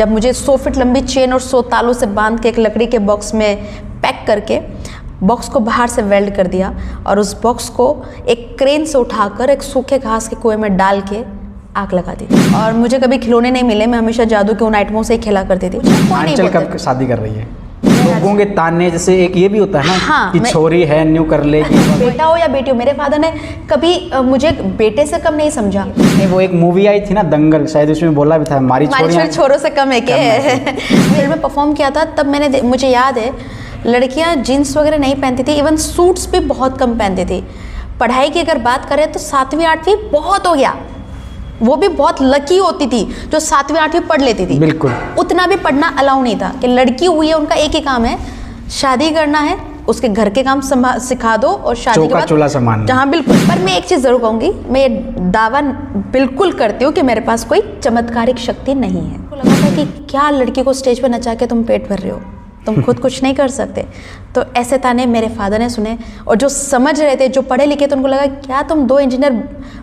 जब मुझे 100 फीट लंबी चेन और 100 तालों से बांध के एक लकड़ी के बॉक्स में पैक करके बॉक्स को बाहर से वेल्ड कर दिया और उस बॉक्स को एक क्रेन से उठाकर एक सूखे घास के कुएं में डाल के आग लगा दी। और मुझे कभी खिलौने नहीं मिले, मैं हमेशा जादू के उन आइटमों से ही खेला करती थी। आंचल कब शादी कर रही है? लोगों के ताने, जैसे एक ये भी होता है ना, हाँ, कि छोरी है न्यू कर लेगी। बेटा हो या बेटी हो, मेरे फादर ने कभी मुझे बेटे से कम नहीं समझा। वो एक मूवी आई थी ना दंगल, शायद उसमें बोला भी था हमारी छोरों से कम है क्या? फिल्म में परफॉर्म किया था तब मैंने, मुझे याद है लड़कियां जीन्स वगैरह नहीं पहनती थी, इवन सूट्स भी बहुत कम पहनती थी। पढ़ाई की अगर बात करें तो 7वीं 8वीं बहुत हो गया, वो भी बहुत लकी होती थी जो 7वीं 8वीं पढ़ लेती थी। बिल्कुल, उतना भी पढ़ना अलाउ नहीं था कि लड़की हुई है उनका एक ही काम है शादी करना है, उसके घर के काम सिखा दो और शादी के बाद चूल्हा संभालना। जहाँ बिल्कुल। पर मैं एक चीज़ ज़रूर कहूँगी, मैं ये दावा बिल्कुल करती हूँ कि मेरे पास कोई चमत्कारिक शक्ति नहीं है। मुझे लगा था कि क्या लड़की को स्टेज पर नचा के तुम पेट भर रहे हो, तुम खुद कुछ नहीं कर सकते। तो ऐसे ताने मेरे फादर ने सुने, और जो समझ रहे थे, जो पढ़े लिखे थे, उनको लगा क्या तुम 2 इंजीनियर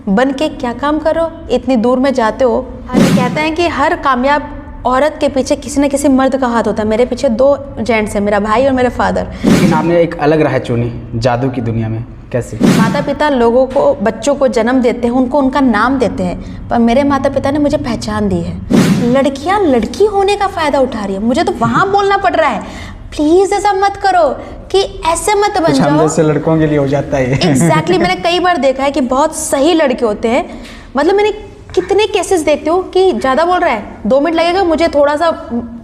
बन के क्या काम करो, इतनी दूर में जाते हो। कहते हैं कि हर कामयाब औरत के पीछे किसी न किसी मर्द का हाथ होता है। मेरे पीछे 2 जेंट्स हैं, मेरा भाई और मेरे फादर। लेकिन आपने एक अलग राह चुनी जादू की दुनिया में, कैसे? माता पिता लोगों को, बच्चों को जन्म देते हैं, उनको उनका नाम देते हैं, पर मेरे माता पिता ने मुझे पहचान दी है। लड़कियां लड़की होने का फायदा उठा रही है, मुझे तो वहां बोलना पड़ रहा है प्लीज ऐसा मत करो, कि ऐसे मत बन जाओ। जैसे लड़कों के लिए हो जाता है। एग्जैक्टली मैंने कई बार देखा है कि बहुत सही लड़के होते हैं, मतलब मैंने कितने केसेस देखती हूँ कि ज़्यादा बोल रहा है, 2 मिनट लगेगा मुझे थोड़ा सा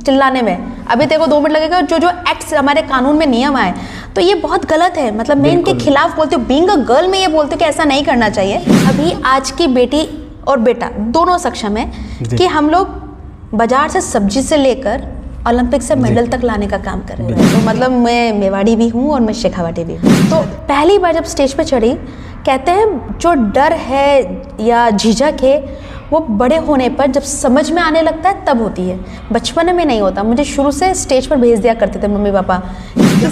चिल्लाने में, अभी तेरे को 2 मिनट लगेगा। जो एक्ट्स हमारे कानून में नियम आए, तो ये बहुत गलत है। मतलब मैं इनके खिलाफ बोलती हूँ, बीइंग अ गर्ल मैं ये बोलती हूँ कि ऐसा नहीं करना चाहिए। अभी आज की बेटी और बेटा दोनों सक्षम है कि हम लोग बाजार से सब्जी से लेकर ओलंपिक से मेडल तक लाने का काम कर रहे हैं। तो मतलब मैं मेवाड़ी भी हूँ और मैं शेखावाटी भी हूँ। तो पहली बार जब स्टेज पे चढ़ी, कहते हैं जो डर है या झिझक है वो बड़े होने पर जब समझ में आने लगता है तब होती है, बचपन में नहीं होता। मुझे शुरू से स्टेज पर भेज दिया करते थे मम्मी पापा।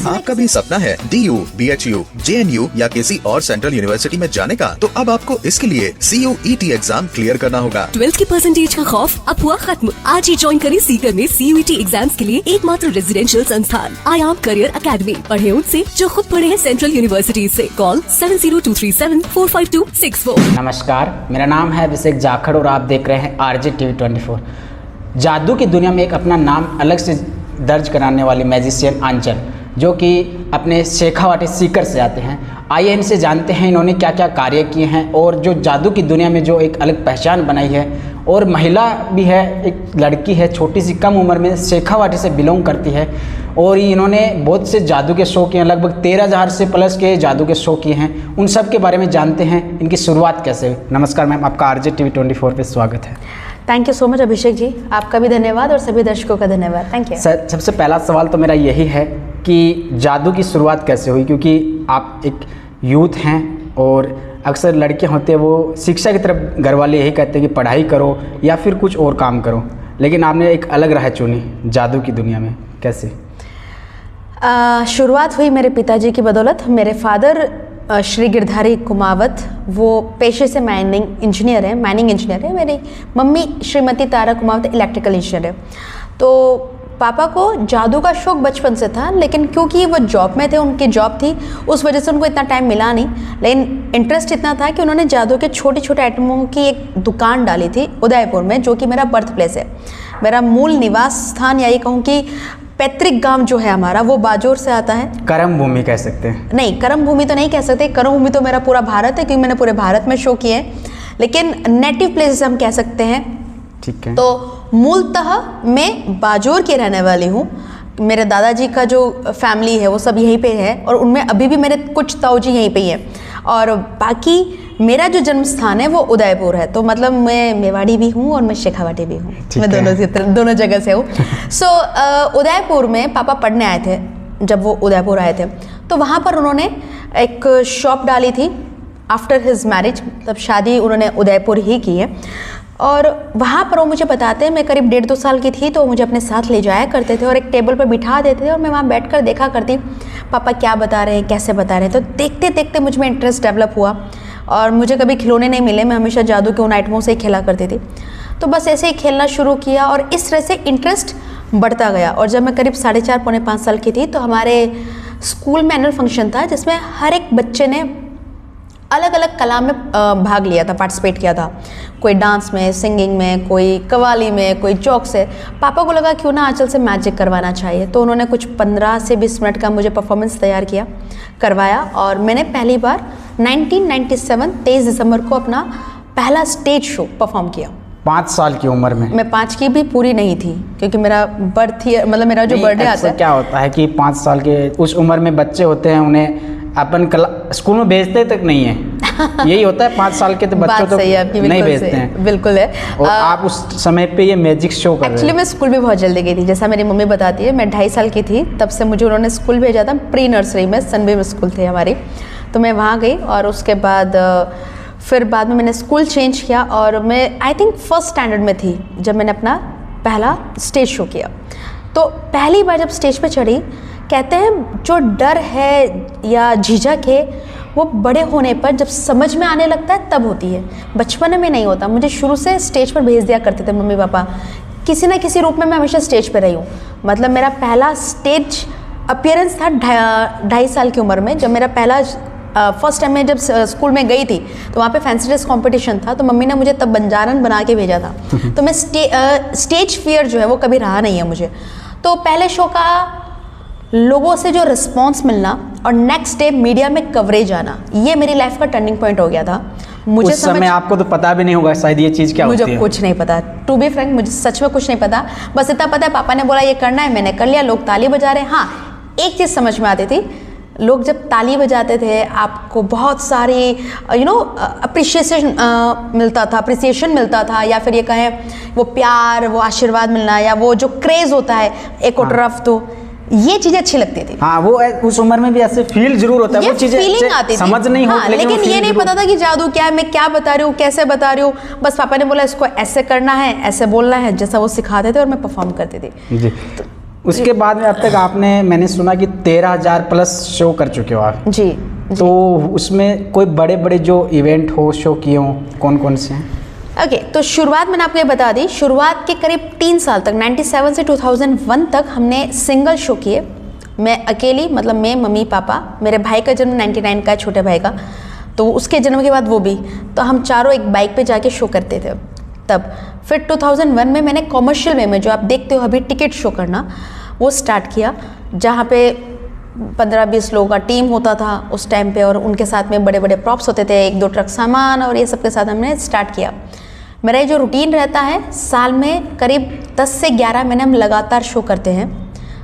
आपका भी सपना है DU, BHU, JNU या किसी और सेंट्रल यूनिवर्सिटी में जाने का, तो अब आपको इसके लिए CUET एग्जाम क्लियर करना होगा। 12th के परसेंटेज का खौफ अब हुआ खत्म। आज ही ज्वाइन करें सीकर में CUET एग्जाम्स के लिए एकमात्र रेजिडेंशियल संस्थान आयाम करियर अकेडमी। पढ़े उनसे जो खुद पढ़े हैं सेंट्रल यूनिवर्सिटी से। कॉल 7023745264। नमस्कार, मेरा नाम है अभिषेक जाखड़ और आप देख रहे हैं RJ TV 24। जादू की दुनिया में एक अपना नाम अलग से दर्ज कराने वाली मैजिशियन आंचल, जो कि अपने शेखावाटी सीकर से आते हैं। आइए इनसे जानते हैं इन्होंने क्या क्या कार्य किए हैं और जो जादू की दुनिया में जो एक अलग पहचान बनाई है। और महिला भी है, एक लड़की है, छोटी सी कम उम्र में शेखावाटी से बिलोंग करती है। और इन्होंने बहुत से जादू के शो किए हैं, लगभग 13,000 से प्लस के जादू के शो किए हैं। उन सब के बारे में जानते हैं, इनकी शुरुआत कैसे हुई। नमस्कार मैम, आपका RJ TV 24 पे स्वागत है। Thank you so much Abhishek ji, आपका भी धन्यवाद और सभी दर्शकों का धन्यवाद। Thank you sir. सबसे पहला सवाल तो मेरा यही है कि जादू की शुरुआत कैसे हुई, क्योंकि आप एक यूथ हैं और अक्सर लड़कियां होते हैं वो शिक्षा की तरफ घर वाले यही कहते हैं कि पढ़ाई करो या फिर कुछ और काम करो, लेकिन आपने एक अलग राह चुनी जादू की दुनिया में, कैसे? शुरुआत हुई मेरे पिताजी की बदौलत। मेरे फादर श्री गिरधारी कुमावत, वो पेशे से माइनिंग इंजीनियर है। मेरी मम्मी श्रीमती तारा कुमावत इलेक्ट्रिकल इंजीनियर है। तो पापा को जादू का शौक बचपन से था, लेकिन क्योंकि वो जॉब में थे, उनकी जॉब थी, उस वजह से उनको इतना टाइम मिला नहीं। लेकिन इंटरेस्ट इतना था कि उन्होंने जादू के छोटे छोटे आइटमों की एक दुकान डाली थी उदयपुर में, जो कि मेरा बर्थ प्लेस है, मेरा मूल निवास स्थान, या ये कहूँ कि पैतृक गांव जो है हमारा, वो बाजोर से आता है। कर्म भूमि कह सकते हैं? नहीं, कर्म भूमि तो नहीं कह सकते। कर्म भूमि तो मेरा पूरा भारत है, क्योंकि मैंने पूरे भारत में शो किए हैं, लेकिन नेटिव प्लेस हम कह सकते हैं। ठीक है। तो मूलतः मैं बाजोर की रहने वाली हूँ। मेरे दादाजी का जो फैमिली है वो सब यहीं पे है, और उनमें अभी भी मेरे कुछ ताऊजी यहीं पे ही है, और बाकी मेरा जो जन्म स्थान है वो उदयपुर है। तो मतलब मैं मेवाड़ी भी हूँ और मैं शेखावाटी भी हूँ, मैं दोनों जगह से हूँ। सो उदयपुर में पापा पढ़ने आए थे। जब वो उदयपुर आए थे तो वहाँ पर उन्होंने एक शॉप डाली थी आफ्टर हिज मैरिज, तब शादी उन्होंने उदयपुर ही की है। और वहाँ पर वो मुझे बताते हैं, मैं करीब 1.5-2 साल की थी, तो मुझे अपने साथ ले जाया करते थे और एक टेबल पर बिठा देते थे, और मैं वहाँ बैठकर देखा करती पापा क्या बता रहे हैं, कैसे बता रहे हैं। तो देखते देखते मुझ में इंटरेस्ट डेवलप हुआ, और मुझे कभी खिलौने नहीं मिले, मैं हमेशा जादू के उन आइटमों से ही खेला करती थी। तो बस ऐसे ही खेलना शुरू किया और इस तरह से इंटरेस्ट बढ़ता गया। और जब मैं करीब 4.5 पौने 5 साल की थी तो हमारे स्कूल में एनुअल फंक्शन था जिसमें हर एक बच्चे ने अलग अलग कला में भाग लिया था, पार्टिसिपेट किया था। कोई डांस में, सिंगिंग में, कोई कव्वाली में, कोई चौक से। पापा को लगा क्यों ना आंचल से मैजिक करवाना चाहिए, तो उन्होंने कुछ 15 से 20 मिनट का मुझे परफॉर्मेंस तैयार किया, करवाया। और मैंने पहली बार 1997 23 दिसंबर को अपना पहला स्टेज शो परफॉर्म किया। 5 साल की उम्र में? मैं 5 की भी पूरी नहीं थी क्योंकि मेरा बर्थ ईयर, मतलब मेरा जो बर्थडे आता है। क्या होता है कि 5 साल के उस उम्र में बच्चे होते हैं, उन्हें अपन स्कूल में भेजते तक नहीं है। यही होता है 5 साल के तो बच्चों तो नहीं भेजते हैं। बिल्कुल है। और आप उस समय पे ये मैजिक शो कर रहे हैं। एक्चुअली मैं स्कूल भी बहुत जल्दी गई थी, जैसा मेरी मम्मी बताती है। मैं 2.5 साल की थी तब से मुझे उन्होंने स्कूल भेजा था, प्री नर्सरी में, सनबीम स्कूल थे हमारी, तो मैं वहाँ गई। और उसके बाद फिर बाद में मैंने स्कूल चेंज किया और मैं आई थिंक 1st स्टैंडर्ड में थी जब मैंने अपना पहला स्टेज शो किया। तो पहली बार जब स्टेज पे चढ़ी, कहते हैं जो डर है या झिझक है वो बड़े होने पर जब समझ में आने लगता है तब होती है, बचपन में नहीं होता। मुझे शुरू से स्टेज पर भेज दिया करते थे मम्मी पापा, किसी ना किसी रूप में मैं हमेशा स्टेज पे रही हूँ। मतलब मेरा पहला स्टेज अपीयरेंस था 2.5 साल की उम्र में, जब मेरा पहला फर्स्ट टाइम मैं जब स्कूल में गई थी तो वहाँ पे फैंसी ड्रेस कंपटीशन था, तो मम्मी ने मुझे तब बंजारन बना के भेजा था। तो मैं स्टेज फियर जो है वो कभी रहा नहीं है मुझे। तो पहले शो का लोगों से जो रिस्पॉन्स मिलना और नेक्स्ट डे मीडिया में कवरेज आना, ये मेरी लाइफ का टर्निंग पॉइंट हो गया था। मुझे उस समय आपको तो पता भी नहीं होगा शायद ये चीज़ क्या होती है। मुझे कुछ नहीं पता, टू बी फ्रैंक, मुझे सच में कुछ नहीं पता। बस इतना पता है पापा ने बोला ये करना है, मैंने कर लिया, लोग ताली बजा रहे हैं। हाँ, एक चीज़ समझ में आती थी, लोग जब ताली बजाते थे आपको बहुत सारी अप्रिशिएशन मिलता था, या फिर ये कहें वो प्यार, वो आशीर्वाद मिलना, या वो जो क्रेज़ होता है एक ऑटोग्राफ, तो ये चीज़ें अच्छी लगती थी। हाँ, वो उस उम्र में भी ऐसे फील जरूर होता है, वो चीज़ें फीलिंग आती थी, समझ नहीं हाँ, होती, लेकिन ये नहीं पता था कि जादू क्या है, मैं क्या बता रही हूँ, कैसे बता रही हूँ। बस पापा ने बोला इसको ऐसे करना है, ऐसे बोलना है, जैसा वो सिखाते थे और मैं परफॉर्म करती थी जी। उसके बाद में अब तक आपने, मैंने सुना कि 13,000 प्लस शो कर चुके हो आप। जी। तो उसमें कोई बड़े बड़े जो इवेंट हो, शो किए हो, कौन कौन से हैं? ओके, तो शुरुआत मैंने आपको ये बता दी, शुरुआत के करीब 3 साल तक 97 से 2001 तक हमने सिंगल शो किए। मैं अकेली, मतलब मैं, मम्मी पापा, मेरे भाई का जन्म 99 का है, छोटे भाई का, तो उसके जन्म के बाद वो भी, तो हम चारों एक बाइक पे जाके शो करते थे तब। फिर 2001 में मैंने कॉमर्शियल वे में, जो आप देखते हो अभी, टिकट शो करना, वो स्टार्ट किया, जहाँ पे 15-20 लोगों का टीम होता था उस टाइम पे, और उनके साथ में बड़े बड़े प्रॉप्स होते थे, 1-2 ट्रक सामान, और ये सब के साथ हमने स्टार्ट किया। मेरा ये जो रूटीन रहता है, साल में करीब 10 से 11 महीने हम लगातार शो करते हैं,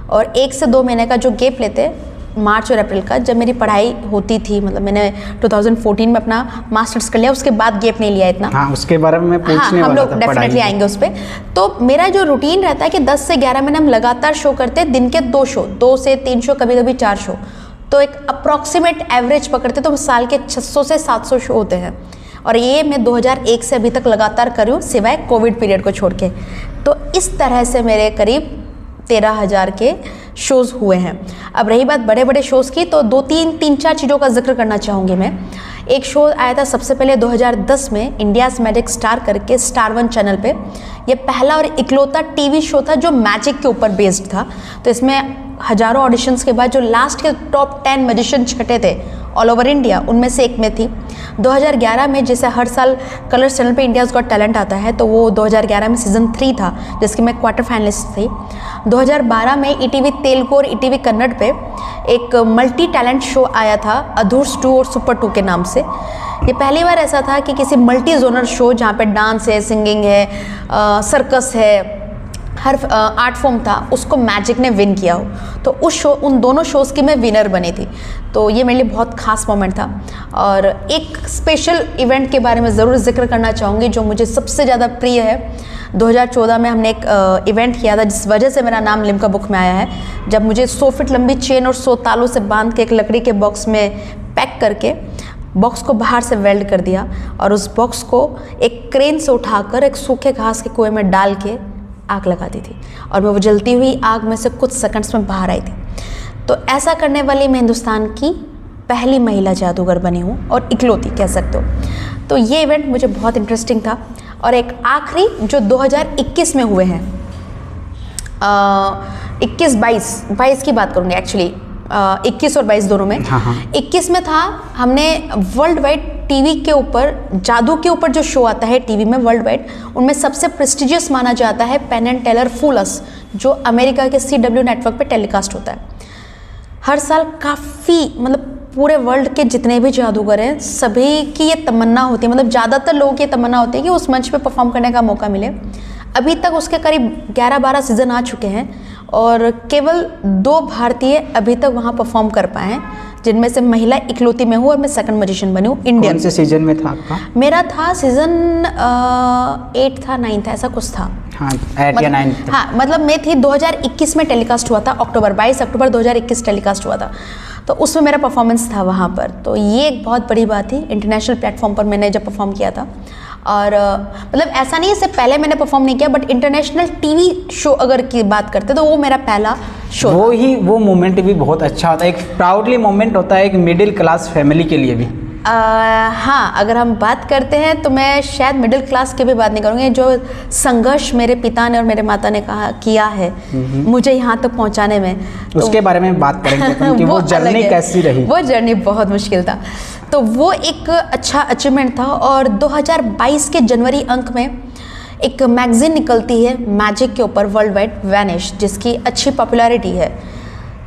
और 1 से 2 महीने का जो गैप लेते हैं मार्च और अप्रैल का, जब मेरी पढ़ाई होती थी, मतलब मैंने 2014 में अपना मास्टर्स कर लिया, उसके बाद गैप नहीं लिया इतना। हाँ, उसके बारे में मैं पूछने वाला था। हम लोग डेफिनेटली आएंगे उस पर। तो मेरा जो रूटीन रहता है कि 10 से 11 महीने हम लगातार शो करते हैं, दिन के 2 शो, 2 से 3 शो, कभी कभी 4 शो, तो एक अप्रॉक्सीमेट एवरेज पकड़ते तो साल के 600 से 700 शो होते हैं। और ये मैं 2001 से अभी तक लगातार कर रही हूँ, सिवाय कोविड पीरियड को छोड़ के। तो इस तरह से मेरे करीब 13,000 के शोज़ हुए हैं। अब रही बात बड़े बड़े शोज़ की, तो 3-4 चीज़ों का जिक्र करना चाहूँगी मैं। एक शो आया था सबसे पहले 2010 में, इंडियाज़ मैजिक स्टार करके, स्टार 1 चैनल पे। ये पहला और इकलौता टीवी शो था जो मैजिक के ऊपर बेस्ड था। तो इसमें हज़ारों ऑडिशंस के बाद जो लास्ट के टॉप 10 मैजिशियन छटे थे ऑल ओवर इंडिया, उनमें से एक में थी। 2011 में, जैसे हर साल कलर्स चैनल पे इंडियाज़ गॉट टैलेंट आता है, तो वो 2011 में सीज़न 3 था, जिसकी मैं क्वार्टर फाइनलिस्ट थी। 2012 में ईटीवी तेलुगु और ईटीवी कन्नड़ पे एक मल्टी टैलेंट शो आया था, अधूर्स 2 और सुपर 2 के नाम से। ये पहली बार ऐसा था कि किसी मल्टी जोनर शो, जहाँ पे डांस है, सिंगिंग है, सर्कस है, हर आर्ट फॉर्म था, उसको मैजिक ने विन किया हो। तो उन दोनों शोज़ की मैं विनर बनी थी। तो ये मेरे लिए बहुत खास मोमेंट था। और एक स्पेशल इवेंट के बारे में ज़रूर जिक्र करना चाहूँगी जो मुझे सबसे ज़्यादा प्रिय है। 2014 में हमने एक इवेंट किया था, जिस वजह से मेरा नाम लिम्का बुक में आया है। जब मुझे 100 फीट लंबी चेन और 100 तालों से बांध के एक लकड़ी के बॉक्स में पैक करके, बॉक्स को बाहर से वेल्ड कर दिया, और उस बॉक्स को एक क्रेन से उठाकर एक सूखे घास के कुएं में डाल के आग लगा दी थी, और मैं वो जलती हुई आग में से कुछ सेकंड्स में बाहर आई थी। तो ऐसा करने वाली मैं हिंदुस्तान की पहली महिला जादूगर बनी हूँ, और इकलौती कह सकते हो। तो ये इवेंट मुझे बहुत इंटरेस्टिंग था। और एक आखिरी जो 2021 में हुए हैं, 21-22 की बात करूँगी एक्चुअली, 21 और 22 दोनों में। हाँ। 21 में था, हमने वर्ल्ड वाइड टीवी के ऊपर, जादू के ऊपर जो शो आता है टीवी में वर्ल्ड वाइड, उनमें सबसे प्रेस्टिजियस माना जाता है पेन एंड टेलर फूल अस, जो अमेरिका के CW नेटवर्क पे टेलीकास्ट होता है। हर साल काफ़ी, मतलब पूरे वर्ल्ड के जितने भी जादूगर हैं सभी की ये तमन्ना होती है, मतलब ज़्यादातर लोगों की ये तमन्ना होती है कि उस मंच पे परफॉर्म करने का मौका मिले। अभी तक उसके करीब 11-12 सीज़न आ चुके हैं और केवल 2 भारतीय अभी तक वहाँ परफॉर्म कर पाए हैं, जिनमें से महिला इकलौती मैं हूँ और मैं सेकंड मैजिशियन बनी हूँ इंडियन। कौन से सीजन में था आपका? मेरा था सीज़न 8 था, 9 था, ऐसा कुछ था। हाँ, 8 या 9। हाँ, मतलब मैं थी 2021 में टेलीकास्ट हुआ था, 22 अक्टूबर 2021 टेलीकास्ट हुआ था, तो उसमें मेरा परफॉर्मेंस था वहाँ पर। तो ये एक बहुत बड़ी बात थी, इंटरनेशनल प्लेटफॉर्म पर मैंने जब परफॉर्म किया था। और मतलब ऐसा नहीं है इससे पहले मैंने परफॉर्म नहीं किया, बट इंटरनेशनल टीवी शो अगर की बात करते तो वो मेरा पहला शो था। वो मोमेंट भी बहुत अच्छा होता है, एक प्राउडली मोमेंट होता है एक मिडिल क्लास फैमिली के लिए भी। हाँ, अगर हम बात करते हैं तो मैं शायद मिडिल क्लास की भी बात नहीं करूँगी। जो संघर्ष मेरे पिता ने और मेरे माता ने किया है मुझे यहाँ तक पहुँचाने में, उसके बारे में बात करेंगे कि वो जर्नी कैसी रही। वो जर्नी बहुत मुश्किल था, तो वो एक अच्छा अचीवमेंट था। और 2022 के जनवरी अंक में एक मैगजीन निकलती है मैजिक के ऊपर वर्ल्ड वाइड, वैनिश, जिसकी अच्छी पॉपुलैरिटी है,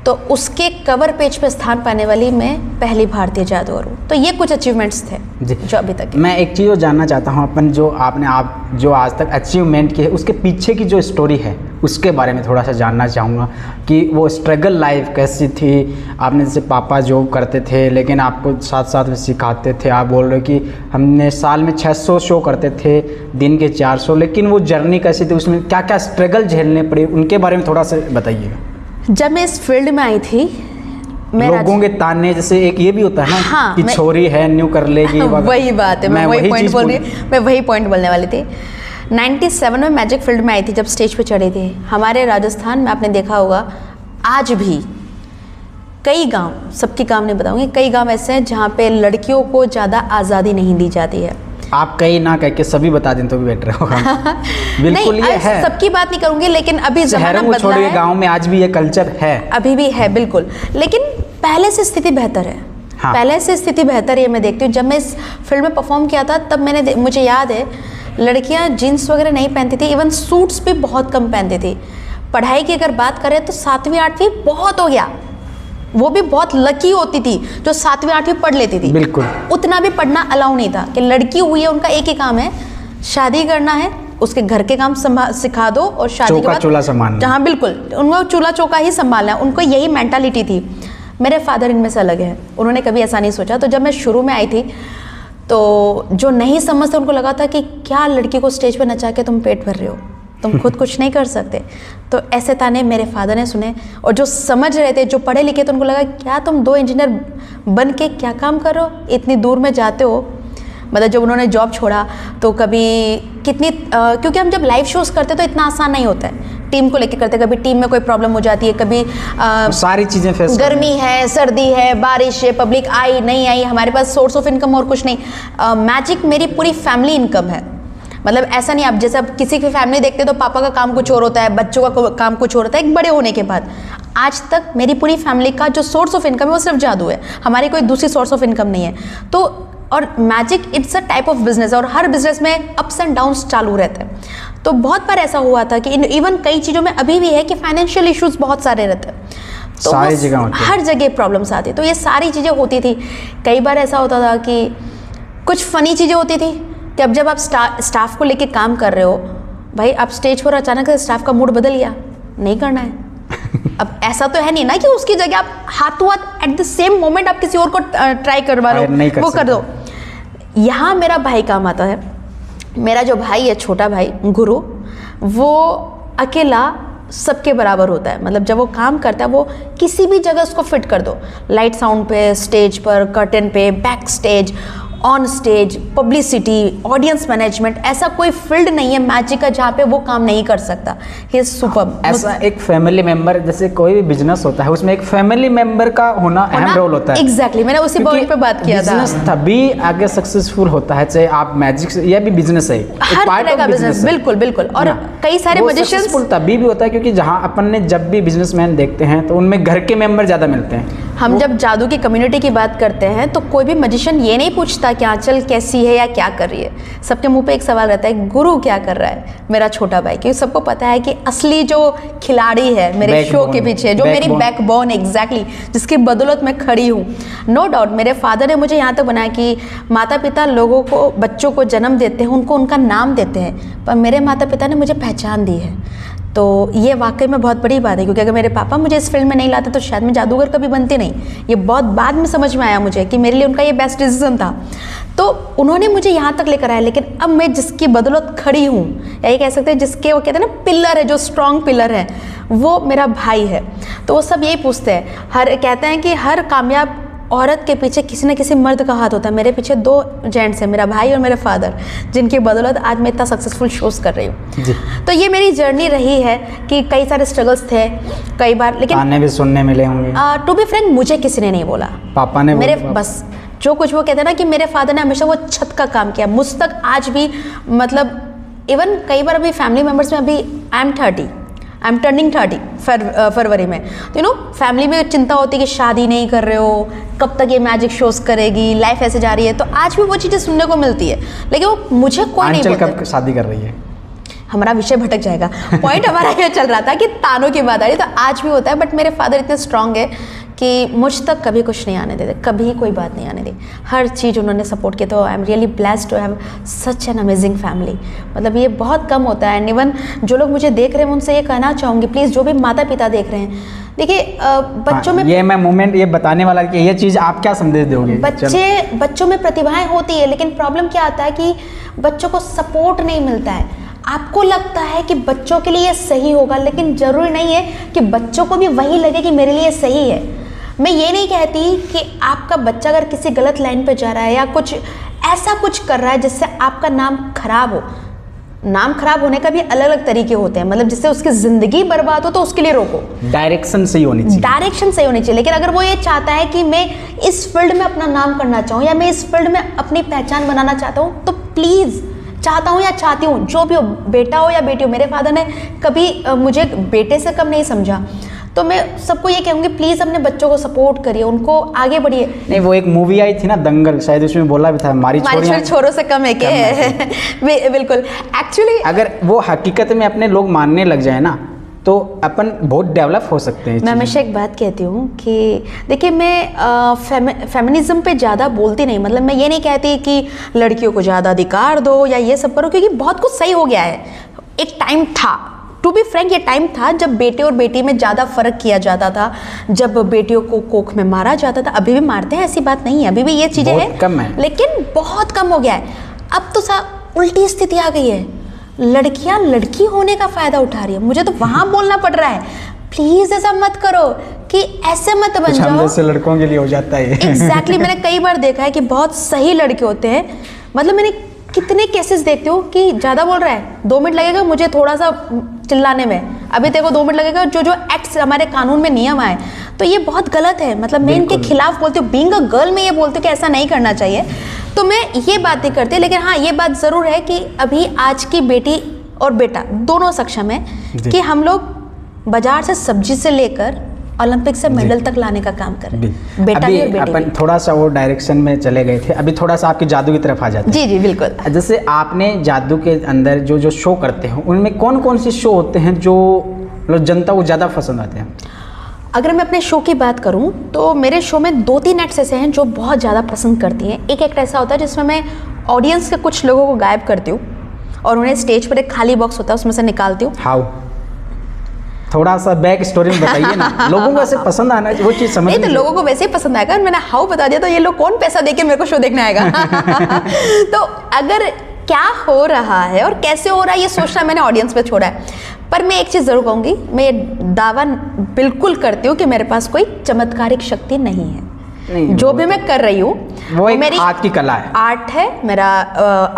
तो उसके कवर पेज पे स्थान पाने वाली मैं पहली भारतीय जादूगर हूँ। तो ये कुछ अचीवमेंट्स थे जो अभी तक। मैं एक चीज़ जानना चाहता हूँ, अपन जो आप जो आज तक अचीवमेंट की है उसके पीछे की जो स्टोरी है उसके बारे में थोड़ा सा जानना चाहूँगा कि वो स्ट्रगल लाइफ कैसी थी। आपने जैसे पापा जॉब करते थे लेकिन आपको साथ साथ में सिखाते थे, आप बोल रहे हो कि हमने साल में 600 शो करते थे, दिन के 400, लेकिन वो जर्नी कैसी थी, उसमें क्या क्या स्ट्रगल झेलने पड़े, उनके बारे में थोड़ा सा बताइएगा। जब मैं इस फील्ड में आई थी, लोगों के ताने, जैसे एक ये भी होता है ना, हाँ, कि छोरी है न्यू कर लेगी, वही बात है, मैं वही पॉइंट बोलने वाली थी। 97 में मैजिक फील्ड में आई थी, जब स्टेज पे चढ़ी थी। हमारे राजस्थान में आपने देखा होगा आज भी कई गांव, सबके गांव नहीं बताऊंगी, कई गांव ऐसे हैं जहाँ पे लड़कियों को ज़्यादा आज़ादी नहीं दी जाती है। आप कई ना कह के सभी बता दें तो भी बेटर होगा। बिल्कुल ये है, सबकी बात नहीं करूंगी, लेकिन अभी ज़माना बदला है, गांव में आज भी ये कल्चर है, अभी भी है बिल्कुल, लेकिन पहले से स्थिति बेहतर है। हाँ। पहले से स्थिति बेहतर है, मैं देखती हूँ। जब मैं इस फील्ड में परफॉर्म किया था तब मुझे याद है लड़कियाँ जीन्स वगैरह नहीं पहनती थी, इवन सूट्स भी बहुत कम पहनती थी। पढ़ाई की अगर बात करें तो 7वीं 8वीं बहुत हो गया, वो भी बहुत लकी होती थी जो 7वीं 8वीं पढ़ लेती थी। बिल्कुल, उतना भी पढ़ना अलाउ नहीं था कि लड़की हुई है उनका एक ही काम है, शादी करना है, उसके घर के काम सिखा दो और शादी के बाद चूल्हा संभालना। हाँ बिल्कुल, उनको चूल्हा चौका ही संभालना है, उनको यही मेंटालिटी थी। मेरे फादर इनमें से अलग है, उन्होंने कभी ऐसा नहीं सोचा। तो जब मैं शुरू में आई थी तो जो नहीं समझते उनको लगा था कि क्या लड़की को स्टेज पर नचा के तुम पेट भर रहे हो, तुम खुद कुछ नहीं कर सकते। तो ऐसे ताने मेरे फादर ने सुने, और जो समझ रहे थे, जो पढ़े लिखे, तो उनको लगा क्या तुम 2 इंजीनियर बन के क्या काम कर रहे हो, इतनी दूर में जाते हो। मतलब जब उन्होंने जॉब छोड़ा तो कभी क्योंकि हम जब लाइव शोज़ करते तो इतना आसान नहीं होता है, टीम को लेकर करते, कभी टीम में कोई प्रॉब्लम हो जाती है, कभी सारी चीज़ें फेस, गर्मी है, सर्दी है, बारिश है, पब्लिक आई नहीं आई, हमारे पास सोर्स ऑफ इनकम और कुछ नहीं। मैजिक मेरी पूरी फैमिली इनकम है। मतलब ऐसा नहीं, आप जैसे आप किसी की फैमिली देखते तो पापा का काम कुछ और होता है, बच्चों का काम कुछ और होता है। एक बड़े होने के बाद आज तक मेरी पूरी फैमिली का जो सोर्स ऑफ इनकम है वो सिर्फ जादू है, हमारी कोई दूसरी सोर्स ऑफ इनकम नहीं है। तो और magic it's a type of business, और हर बिजनेस में अप्स एंड डाउन्स चालू रहते हैं। तो बहुत बार ऐसा हुआ था कि इवन कई चीज़ों में अभी भी है कि फाइनेंशियल इश्यूज बहुत सारे रहते हैं, तो सारी जगह होती है, हर जगह प्रॉब्लम्स आती, तो ये सारी चीज़ें होती थी। कई बार ऐसा होता था कि कुछ फ़नी चीज़ें होती थी कि अब जब आप स्टाफ को लेके काम कर रहे हो, भाई आप स्टेज पर अचानक से स्टाफ का मूड बदल गया, नहीं करना है। अब ऐसा तो है नहीं ना कि उसकी जगह आप हाथों हाथ एट द सेम मोमेंट आप किसी और को ट्राई करवा लो, वो कर दो। यहाँ मेरा भाई काम आता है। मेरा जो भाई है, छोटा भाई गुरु, वो अकेला सबके बराबर होता है। मतलब जब वो काम करता है वो किसी भी जगह उसको फिट कर दो, लाइट साउंड पे, स्टेज पर, कर्टन पे, back stage, on stage, publicity, audience management, ऐसा कोई फील्ड नहीं है मैजिक का जहाँ पे वो काम नहीं कर सकता। He is super. ऐसा एक फैमिली मेंबर, जैसे कोई भी बिजनेस होता है उसमें एक फैमिली मेंबर का होना अहम रोल होता है। एग्जैक्टली, मैंने उसी पॉइंट पे बात किया था। बिजनेस तभी आगे सक्सेसफुल होता है, चाहे आप मैजिक से, यह भी बिजनेस है, हर तरह का बिजनेस, बिल्कुल बिल्कुल। और कई सारे मैजिशियंस तभी भी होता है क्योंकि जहाँ अपन ने जब भी बिजनेसमैन देखते हैं तो उनमें घर के मेंबर ज्यादा मिलते हैं। हम जब जादू की कम्युनिटी की बात करते हैं तो कोई भी मैजिशियन ये नहीं पूछता कि आंचल कैसी है या क्या कर रही है। सबके मुंह पे एक सवाल रहता है, गुरु क्या कर रहा है, मेरा छोटा भाई। क्योंकि सबको पता है कि असली जो खिलाड़ी है मेरे शो के पीछे, जो मेरी बैकबोन एग्जैक्टली, जिसकी बदौलत मैं खड़ी हूँ, नो डाउट मेरे फादर ने मुझे यहाँ तक बनाया कि माता पिता लोगों को, बच्चों को जन्म देते हैं, उनको उनका नाम देते हैं, पर मेरे माता पिता ने मुझे पहचान दी है। तो ये वाकई में बहुत बड़ी बात है, क्योंकि अगर मेरे पापा मुझे इस फील्ड में नहीं लाते तो शायद मैं जादूगर कभी बनती नहीं। ये बहुत बाद में समझ में आया मुझे कि मेरे लिए उनका ये बेस्ट डिसीजन था। तो उन्होंने मुझे यहाँ तक लेकर आया, लेकिन अब मैं जिसकी बदौलत खड़ी हूँ, या ये कह सकते हैं जिसके वो कहते हैं ना पिलर है, जो स्ट्रॉन्ग पिलर है, वो मेरा भाई है। तो वो सब यही पूछते हैं, कहते हैं कि हर कामयाब औरत के पीछे किसी न किसी मर्द का हाथ होता है। मेरे पीछे 2 जेंट्स हैं, मेरा भाई और मेरे फादर, जिनकी बदौलत आज मैं इतना सक्सेसफुल शोज़ कर रही हूँ। तो ये मेरी जर्नी रही है कि कई सारे स्ट्रगल्स थे कई बार, लेकिन आने भी सुनने मिले होंगे। टू बी फ्रैंक, मुझे किसी ने नहीं बोला, पापा ने मेरे बस जो कुछ वो कहते हैं ना कि मेरे फादर ने हमेशा वो छत का काम किया मुझ तक आज भी। मतलब इवन कई बार अभी फैमिली मेम्बर्स में, अभी आई एम टर्निंग 30 फरवरी में, तो यू नो फैमिली में चिंता होती है कि शादी नहीं कर रहे हो, कब तक ये मैजिक शोज करेगी, लाइफ ऐसे जा रही है। तो आज भी वो चीज़ें सुनने को मिलती है, लेकिन वो मुझे कोई नहीं बोलता। कब शादी कर रही है? हमारा विषय भटक जाएगा। पॉइंट हमारा ये चल रहा था कि तानों की बात आ रही, तो आज भी होता है। बट मेरे फादर इतने स्ट्रांग है कि मुझ तक कभी कुछ नहीं आने देते, कभी कोई बात नहीं आने दी, हर चीज़ उन्होंने सपोर्ट किया। तो I am really blessed to have such an amazing family. मतलब ये बहुत कम होता है। एंड इवन जो लोग मुझे देख रहे हैं, उनसे ये कहना चाहूँगी, प्लीज़ जो भी माता पिता देख रहे हैं, देखिए बच्चों में, ये मैं मोमेंट ये बताने वाला कि ये चीज़ आप क्या संदेश दोगे? बच्चों में प्रतिभाएं होती है, लेकिन प्रॉब्लम क्या आता है कि बच्चों को सपोर्ट नहीं मिलता है। आपको लगता है कि बच्चों के लिए ये सही होगा, लेकिन ज़रूरी नहीं है कि बच्चों को भी वही लगे कि मेरे लिए सही है। मैं ये नहीं कहती कि आपका बच्चा अगर किसी गलत लाइन पे जा रहा है या कुछ ऐसा कुछ कर रहा है जिससे आपका नाम खराब हो। नाम खराब होने का भी अलग अलग तरीके होते हैं, मतलब जिससे उसकी ज़िंदगी बर्बाद हो तो उसके लिए रोको। डायरेक्शन सही होनी चाहिए, डायरेक्शन सही होनी चाहिए। लेकिन अगर वो ये चाहता है कि मैं इस फील्ड में अपना नाम करना चाहूँ या मैं इस फील्ड में अपनी पहचान बनाना चाहता हूँ, तो प्लीज़, चाहता हूँ या चाहती हूँ, जो भी हो, बेटा हो या बेटी हो, मेरे फादर ने कभी मुझे बेटे से कम नहीं समझा। तो मैं सबको ये कहूँगी, प्लीज़ अपने बच्चों को सपोर्ट करिए, उनको आगे बढ़िए। नहीं, वो एक मूवी आई थी ना दंगल, शायद उसमें बोला भी था, मारी छोरों से कम है के। बिल्कुल, एक्चुअली अगर वो हकीकत में अपने लोग मानने लग जाए ना, तो अपन बहुत डेवलप हो सकते हैं। मैं हमेशा एक बात कहती हूँ कि देखिए, मैं फेमिनिज्म पे ज़्यादा बोलती नहीं। मतलब मैं ये नहीं कहती कि लड़कियों को ज़्यादा अधिकार दो या ये सब करो, क्योंकि बहुत कुछ सही हो गया है। एक टाइम था, टू बी फ्रैंक, ये टाइम था जब बेटे और बेटी में ज़्यादा फ़र्क किया जाता था, जब बेटियों को कोख में मारा जाता था। अभी भी मारते हैं, ऐसी बात नहीं है, अभी भी ये चीज़ें हैं, कम है, लेकिन बहुत कम हो गया है। अब तो उल्टी स्थिति आ गई है, लड़कियां लड़की होने का फ़ायदा उठा रही है। मुझे तो वहाँ बोलना पड़ रहा है, प्लीज़ ऐसा मत करो कि ऐसे मत बन जाओ। जैसे लड़कों के लिए हो जाता है। एग्जैक्टली, मैंने कई बार देखा है कि बहुत सही लड़के होते हैं। मतलब मैंने कितने केसेस देखती हूँ कि ज़्यादा बोल रहा है, 2 मिनट लगेगा मुझे थोड़ा सा चिल्लाने में, अभी देखो 2 मिनट लगेगा। जो एक्ट्स हमारे कानून में नियम आए, तो ये बहुत गलत है। मतलब मैं इनके खिलाफ बोलती हूँ, बीइंग अ गर्ल मैं ये बोलती हूँ कि ऐसा नहीं करना चाहिए। तो मैं ये बात नहीं करती, लेकिन हाँ, ये बात ज़रूर है कि अभी आज की बेटी और बेटा दोनों सक्षम है कि हम लोग बाजार से सब्जी से लेकर ओलंपिक से मेडल तक लाने का काम कर रहे हैं। बेटा भी और बेटी भी। अपन थोड़ा सा वो डायरेक्शन में चले गए थे, अभी थोड़ा सा आपकी जादू की तरफ आ जाते हैं। जी जी बिल्कुल। जैसे आपने जादू के अंदर जो शो करते हो, उनमें कौन कौन से शो होते हैं जो जनता को ज़्यादा पसंद आते हैं? अगर मैं अपने शो की बात करूं तो मेरे शो में 2-3 एक्ट्स ऐसे हैं जो बहुत ज़्यादा पसंद करती हैं। एक एक्ट ऐसा होता है जिसमें मैं ऑडियंस के कुछ लोगों को गायब करती हूँ और उन्हें स्टेज पर एक खाली बॉक्स होता है उसमें से निकालती हूँ। हाउ? थोड़ा सा बैक स्टोरी में बताइए ना, लोगों को ऐसे पसंद आना वो चीज़ समझ नहीं, तो लोगों को वैसे ही पसंद आएगा। मैंने हाउ बता दिया तो ये लोग कौन पैसा देके मेरे को शो देखने आएगा। तो अगर क्या हो रहा है और कैसे हो रहा है ये सोचना मैंने ऑडियंस पे छोड़ा है। पर मैं एक चीज़ ज़रूर कहूँगी, मैं ये दावा बिल्कुल करती हूँ कि मेरे पास कोई चमत्कारिक शक्ति नहीं है। नहीं, जो भी मैं कर रही हूँ वो एक हाथ की कला है, आर्ट है मेरा,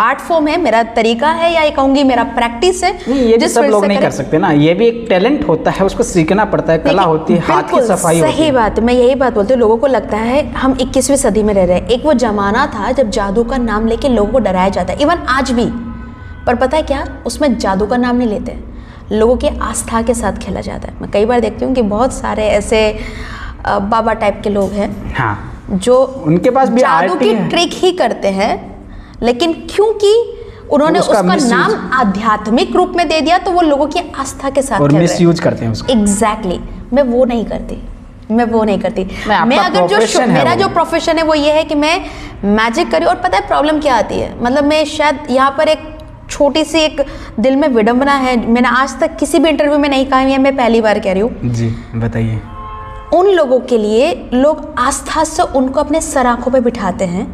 आर्ट फॉर्म है मेरा, तरीका है, या ये कहूँगी मेरा प्रैक्टिस है। नहीं ये भी सब लोग नहीं कर सकते ना, ये भी एक टैलेंट होता है, उसको सीखना पड़ता है, कला होती है, हाथ की सफाई होती है। सही बात, मैं यही बात बोलती हूँ। लोगों को लगता है हम 21वीं सदी में रह रहे हैं। एक वो जमाना था जब जादू का नाम लेके लोगों को डराया जाता है, इवन आज भी। पर पता है क्या, उसमें जादू का नाम नहीं लेते, लोगों की आस्था के साथ खेला जाता है। मैं कई बार देखती हूँ कि बहुत सारे ऐसे बाबा टाइप के लोग हैं, हाँ, जो उनके पास भी जादू की ट्रिक ही करते हैं, लेकिन क्योंकि उन्होंने उसका नाम आध्यात्मिक रूप में दे दिया तो वो लोगों की आस्था के साथ और मिसयूज करते हैं उसको। एग्जैक्टली, मैं वो नहीं करती। मैं अगर जो मेरा जो प्रोफेशन है वो ये है कि मैं मैजिक करी। और पता है प्रॉब्लम क्या आती है, मतलब मैं शायद यहाँ पर एक छोटी सी एक दिल में विडंबना है, मैंने आज तक किसी भी इंटरव्यू में नहीं कहा है, मैं पहली बार कह रही हूँ। जी बताइए। उन लोगों के लिए लोग आस्था से उनको अपने सर आंखों पे बिठाते हैं,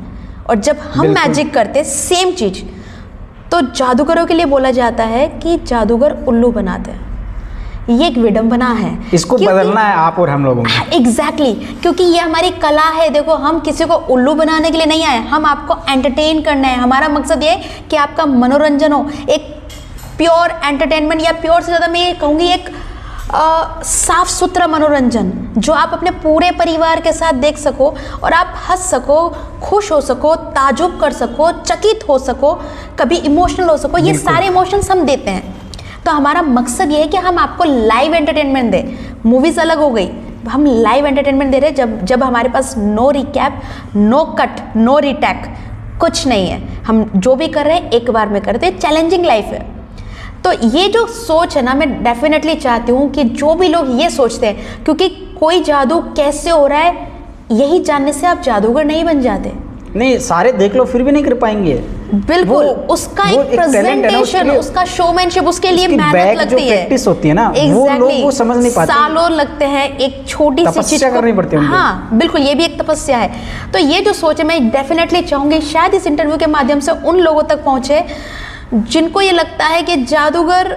और जब हम मैजिक करते सेम चीज, तो जादूगरों के लिए बोला जाता है कि जादूगर उल्लू बनाते हैं। ये एक विडंबना है, इसको बदलना है आप और हम लोगों को। एग्जैक्टली, क्योंकि ये हमारी कला है। देखो, हम किसी को उल्लू बनाने के लिए नहीं आए, हम आपको एंटरटेन करना है। हमारा मकसद ये है कि आपका मनोरंजन हो, एक प्योर एंटरटेनमेंट, या प्योर से ज़्यादा मैं ये कहूँगी एक साफ सुथरा मनोरंजन, जो आप अपने पूरे परिवार के साथ देख सको और आप हंस सको, खुश हो सको, ताजुब कर सको, चकित हो सको, कभी इमोशनल हो सको। ये सारे इमोशंस हम देते हैं। तो हमारा मकसद ये है कि हम आपको लाइव एंटरटेनमेंट दें। मूवीज़ अलग हो गई, हम लाइव एंटरटेनमेंट दे रहे हैं जब हमारे पास no recap, no cut, no retake, कुछ नहीं है। हम जो भी कर रहे हैं एक बार में करते हैं। चैलेंजिंग लाइफ है। तो ये जो सोच है ना, मैं डेफिनेटली चाहती हूँ कि जो भी लोग ये सोचते हैं, क्योंकि कोई जादू कैसे हो रहा है यही जानने से आप जादूगर नहीं बन जाते। नहीं, सारे देख लो फिर भी नहीं कर पाएंगे। बिल्कुल, उसका एक प्रेजेंटेशन, उसका शोमैनशिप, उसके लिए मेहनत लगती है, प्रैक्टिस होती है ना, वो लोग वो समझ नहीं पाते। सालों लगते हैं एक छोटी सी चीज को करनी पड़ती है। हाँ बिल्कुल, ये भी एक तपस्या है। तो ये जो सोच है, मैं डेफिनेटली चाहूंगी शायद इस इंटरव्यू के माध्यम से उन लोगों तक पहुंचे जिनको ये लगता है कि जादूगर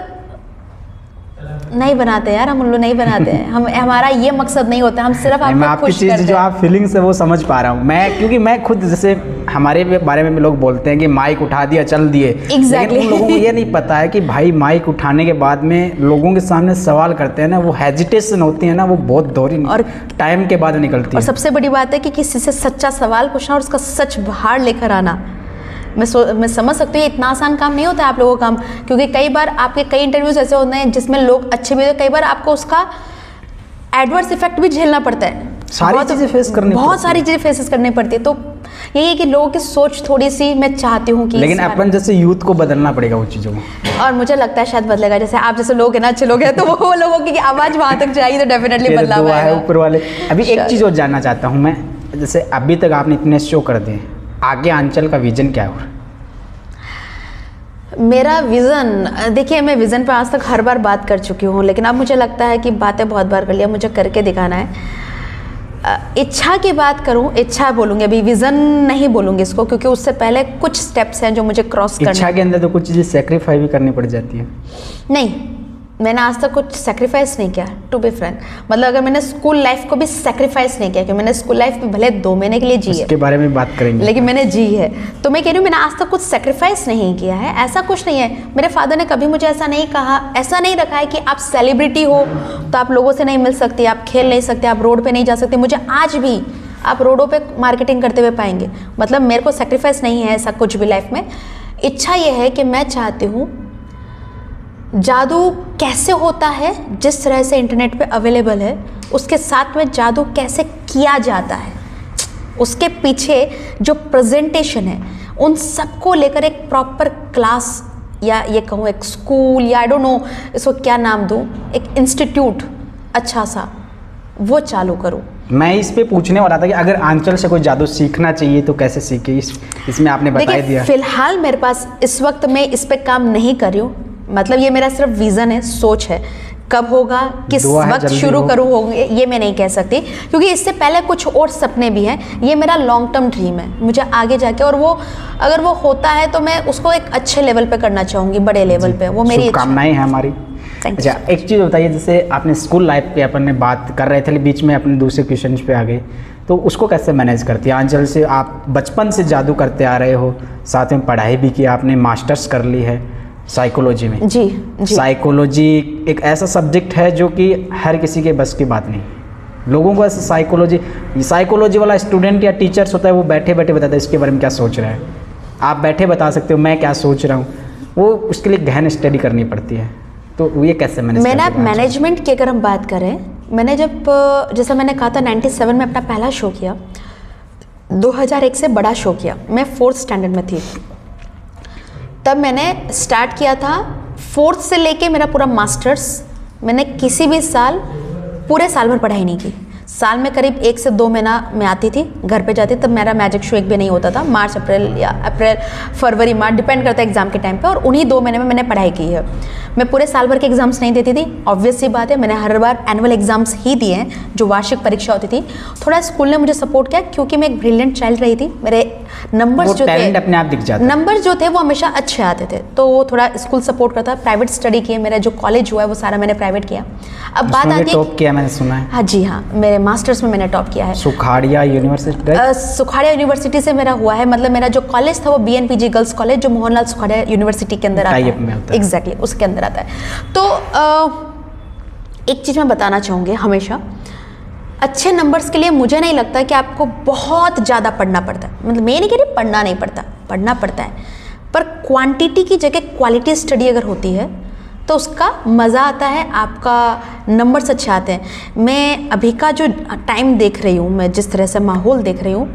नहीं बनाते यार, हम उल्लू नहीं बनाते हैं, हमारा ये मकसद नहीं होता, हम सिर्फ आपको खुश करते हैं। जो आप फीलिंग्स है वो समझ पा रहा हूँ मैं, क्योंकि मैं खुद, जैसे हमारे बारे में लोग बोलते हैं कि माइक उठा दिया चल दिए, लेकिन उन लोगों को ये नहीं पता है कि भाई माइक उठाने के बाद में लोगों के सामने सवाल करते हैं ना, वो हेजिटेशन होती है ना, वो बहुत दोहरी और टाइम के बाद निकलती है। और सबसे बड़ी बात है कि किसी से सच्चा सवाल पूछना और उसका सच बाहर लेकर आना। मैं समझ सकती हूँ, इतना आसान काम नहीं होता है आप लोगों का काम, क्योंकि कई बार आपके कई इंटरव्यूज ऐसे होते हैं जिसमें लोग अच्छे भी होते हैं, कई बार आपको उसका एडवर्स इफेक्ट भी झेलना पड़ता है, सारी चीज़ें फेस करनी, बहुत सारी चीज़ें फेस करनी पड़ती है। तो यही है कि लोगों की सोच थोड़ी सी मैं चाहती हूँ कि, लेकिन अपन जैसे यूथ को बदलना पड़ेगा वो चीज़ों को, और मुझे लगता है शायद बदलेगा। जैसे आप जैसे लोग हैं ना, अच्छे लोग हैं, तो वो लोगों की आवाज़ वहाँ तक जाएगी तो डेफिनेटली बदलाव आएगा ऊपर वाले। अभी एक चीज़ और जानना चाहता हूँ मैं, जैसे अभी तक आपने इतने शो कर दिए, आगे आंचल का विजन क्या हो? मेरा विज़न, देखिए मैं विज़न पर आज तक हर बार बात कर चुकी हूँ, लेकिन अब मुझे लगता है कि बातें बहुत बार कर लिया, मुझे करके दिखाना है। इच्छा की बात करूँ, इच्छा बोलूँगी, अभी विज़न नहीं बोलूँगी इसको, क्योंकि उससे पहले कुछ स्टेप्स हैं जो मुझे क्रॉस करने। इच्छा के अंदर तो कुछ चीज़ें सेक्रीफाई भी करनी पड़ जाती है। नहीं, मैंने आज तक कुछ सेक्रीफाइस नहीं किया, टू बी फ्रैंक। मतलब अगर मैंने स्कूल लाइफ को भी सेक्रीफाइस नहीं किया, क्योंकि मैंने स्कूल लाइफ में भले 2 महीने के लिए जी है, उसके बारे में बात करेंगे, लेकिन मैंने जी है। तो मैं कह रही हूँ मैंने आज तक कुछ सेक्रीफाइस नहीं किया है, ऐसा कुछ नहीं है। मेरे फादर ने कभी मुझे ऐसा नहीं कहा, ऐसा नहीं रखा है कि आप सेलिब्रिटी हो तो आप लोगों से नहीं मिल सकती, आप खेल नहीं सकते, आप रोड पर नहीं जा सकते। मुझे आज भी आप रोडों पर मार्केटिंग करते हुए पाएंगे। मतलब मेरे को सेक्रीफाइस नहीं है ऐसा कुछ भी लाइफ में। इच्छा ये है कि मैं चाहती हूँ जादू कैसे होता है, जिस तरह से इंटरनेट पे अवेलेबल है, उसके साथ में जादू कैसे किया जाता है, उसके पीछे जो प्रेजेंटेशन है, उन सबको लेकर एक प्रॉपर क्लास, या ये कहूँ एक स्कूल, या आई डोंट नो इसको क्या नाम दूँ, एक इंस्टीट्यूट अच्छा सा वो चालू करूँ। मैं इस पे पूछने वाला था कि अगर आंचल से कोई जादू सीखना चाहिए तो कैसे सीखे, इसमें आपने बता ही दिया। फिलहाल मेरे पास इस वक्त मैं इस पे काम नहीं कर रही हूँ, मतलब ये मेरा सिर्फ विज़न है, सोच है। कब होगा, किस वक्त शुरू करूँ होंगे, ये मैं नहीं कह सकती, क्योंकि इससे पहले कुछ और सपने भी हैं। ये मेरा लॉन्ग टर्म ड्रीम है, मुझे आगे जाके, और वो अगर वो होता है तो मैं उसको एक अच्छे लेवल पे करना चाहूँगी, बड़े लेवल पे। वो मेरी शुभकामनाएं हैं हमारी। Thank you. अच्छा, एक चीज़ बताइए, जैसे आपने स्कूल लाइफ की अपन ने बात कर रहे थे, बीच में अपने दूसरे क्वेश्चन पे आ गए, तो उसको कैसे मैनेज करती है? आंचल से आप बचपन से जादू करते आ रहे हो, साथ में पढ़ाई भी की, आपने मास्टर्स कर ली है साइकोलॉजी में। जी जी। साइकोलॉजी एक ऐसा सब्जेक्ट है जो कि हर किसी के बस की बात नहीं। लोगों को ऐसे साइकोलॉजी वाला स्टूडेंट या टीचर्स होता है, वो बैठे बैठे बताता है इसके बारे में क्या सोच रहा है। आप बैठे बता सकते हो मैं क्या सोच रहा हूँ, वो उसके लिए गहन स्टडी करनी पड़ती है। तो ये कैसे मैनेज? मैंने आप मैनेजमेंट की अगर हम बात करें, मैंने जब जैसा मैंने कहा था 97 में अपना पहला शो किया, 2001 से बड़ा शो किया, मैं 4th स्टैंडर्ड में थी। तब मैंने स्टार्ट किया था 4th से लेके मेरा पूरा मास्टर्स, मैंने किसी भी साल पूरे साल भर पढ़ाई नहीं की। साल में करीब 1 से 2 महीना मैं आती थी, घर पे जाती, तब मेरा मैजिक शो एक भी नहीं होता था। मार्च अप्रैल या अप्रैल फरवरी मार्च डिपेंड करता है एग्जाम के टाइम पे, और उन्हीं 2 महीने में मैंने पढ़ाई की है। मैं पूरे साल भर के एग्जाम्स नहीं देती थी, ऑब्वियस सी बात है, मैंने हर बार एनुअल एग्जाम्स ही दिए हैं, जो वार्षिक परीक्षा होती थी। थोड़ा स्कूल ने मुझे सपोर्ट किया क्योंकि मैं एक ब्रिलियंट चाइल्ड रही थी, मेरे नंबर्स जो थे अपने आप दिख जाते, नंबर्स जो थे वो हमेशा अच्छे आते थे, तो वो थोड़ा स्कूल सपोर्ट करता। प्राइवेट स्टडी किए, मेरा जो कॉलेज हुआ है वो सारा मैंने प्राइवेट किया। अब बात आती है, टॉप किया मैंने सुना है। हाँ जी हाँ, मेरे मास्टर्स में मैंने टॉप किया है। सुखाड़िया यूनिवर्सिटी? सुखाड़िया यूनिवर्सिटी से मेरा हुआ है, मतलब मेरा जो कॉलेज था वो BNPG गर्ल्स कॉलेज, जो मोहनलाल सुखाड़िया यूनिवर्सिटी के अंदर आता है। एग्जैक्टली उसके अंदर आता है। तो एक चीज़ मैं बताना चाहूँगी, हमेशा अच्छे नंबर्स के लिए मुझे नहीं लगता कि आपको बहुत ज़्यादा पढ़ना पड़ता है। मतलब मैं नहीं कह रही पढ़ना नहीं पड़ता, पढ़ना पड़ता है, पर क्वांटिटी की जगह क्वालिटी स्टडी अगर होती है तो उसका मज़ा आता है, आपका नंबर्स अच्छे आते हैं। मैं अभी का जो टाइम देख रही हूँ, मैं जिस तरह से माहौल देख रही हूँ,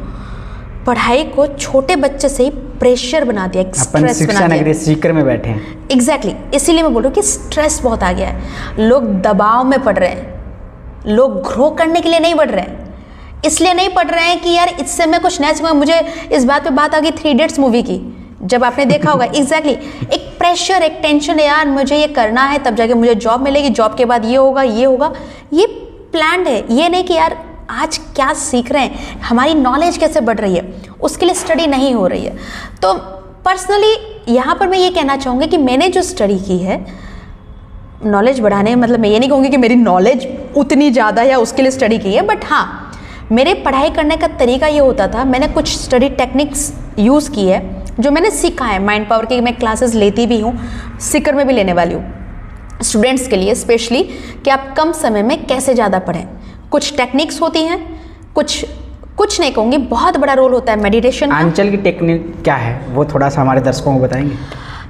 पढ़ाई को छोटे बच्चे से ही प्रेशर बना दिया, स्ट्रेस बना दिया। सीकर में बैठे हैं। एग्जैक्टली, इसीलिए मैं बोल रही हूँ कि स्ट्रेस बहुत आ गया है। लोग दबाव में पढ़ रहे हैं, लोग ग्रो करने के लिए नहीं पढ़ रहे हैं, इसलिए नहीं पढ़ रहे हैं कि यार इससे मैं कुछ नया सीखूंगा। मुझे इस बात पे बात आ गई 3 Idiots मूवी की, जब आपने देखा होगा। एग्जैक्टली, एक प्रेशर, एक टेंशन है, यार मुझे ये करना है तब जाके मुझे जॉब मिलेगी, जॉब के बाद ये होगा, ये होगा। ये प्लान्ड है, ये नहीं कि यार आज क्या सीख रहे हैं, हमारी नॉलेज कैसे बढ़ रही है, उसके लिए स्टडी नहीं हो रही है। तो पर्सनली यहाँ पर मैं ये कहना चाहूँगी कि मैंने जो स्टडी की है नॉलेज बढ़ाने, मतलब मैं ये नहीं कहूँगी कि मेरी नॉलेज उतनी ज़्यादा या उसके लिए स्टडी की है, बट हाँ मेरे पढ़ाई करने का तरीका ये होता था, मैंने कुछ स्टडी टेक्निक्स यूज़ की है जो मैंने सीखा है। माइंड पावर की मैं क्लासेस लेती भी हूँ, सीकर में भी लेने वाली हूँ स्टूडेंट्स के लिए स्पेशली, कि आप कम समय में कैसे ज़्यादा पढ़ें। कुछ टेक्निक्स होती हैं, कुछ नहीं कहूँगी, बहुत बड़ा रोल होता है मेडिटेशन का। आंचल की टेक्निक क्या है वो थोड़ा सा हमारे दर्शकों को बताएंगे?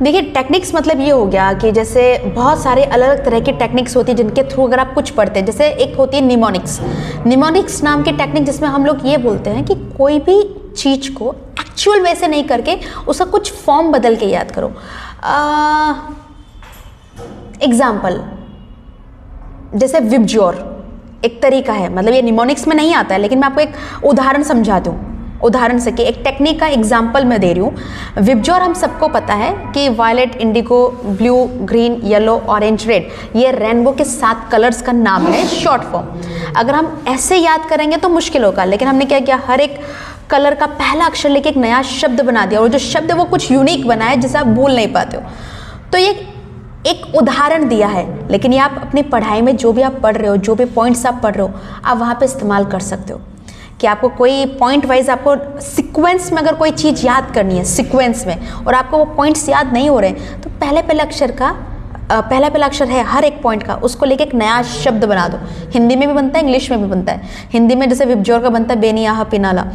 देखिए, टेक्निक्स मतलब ये हो गया कि जैसे बहुत सारे अलग अलग तरह की टेक्निक्स होती है जिनके थ्रू अगर आप कुछ पढ़ते हैं, जैसे एक होती है निमोनिक्स नाम की टेक्निक, जिसमें हम लोग ये बोलते हैं कि कोई भी चीज़ को एक्चुअल वे से नहीं करके उसका कुछ फॉर्म बदल के याद करो। एग्जाम्पल जैसे विबज्योर एक तरीका है, मतलब ये निमोनिक्स में नहीं आता है, लेकिन मैं आपको एक उदाहरण समझाती हूँ, उदाहरण से कि एक टेक्निक का एग्जाम्पल मैं दे रही हूँ। विबज्योर हम सबको पता है कि violet, indigo, blue, green, yellow, orange, red, ये रेनबो के 7 कलर्स का नाम है, शॉर्ट फॉर्म। अगर हम ऐसे याद करेंगे तो मुश्किल होगा, लेकिन हमने क्या किया, हर एक कलर का पहला अक्षर लेके एक नया शब्द बना दिया, और जो शब्द है वो कुछ यूनिक बना है जिसे आप भूल नहीं पाते हो। तो ये एक उदाहरण दिया है, लेकिन ये आप अपनी पढ़ाई में जो भी आप पढ़ रहे हो, जो भी पॉइंट्स आप पढ़ रहे हो, आप वहाँ पे इस्तेमाल कर सकते हो। कि आपको कोई पॉइंट वाइज, आपको सीक्वेंस में अगर कोई चीज़ याद करनी है सीक्वेंस में, और आपको वो पॉइंट्स याद नहीं हो रहे हैं, तो पहले अक्षर है हर एक पॉइंट का, उसको लेके एक नया शब्द बना दो। हिंदी में भी बनता है, इंग्लिश में भी बनता है। हिंदी में जैसे विबज्योर का बनता है बेनियाह पिनाला,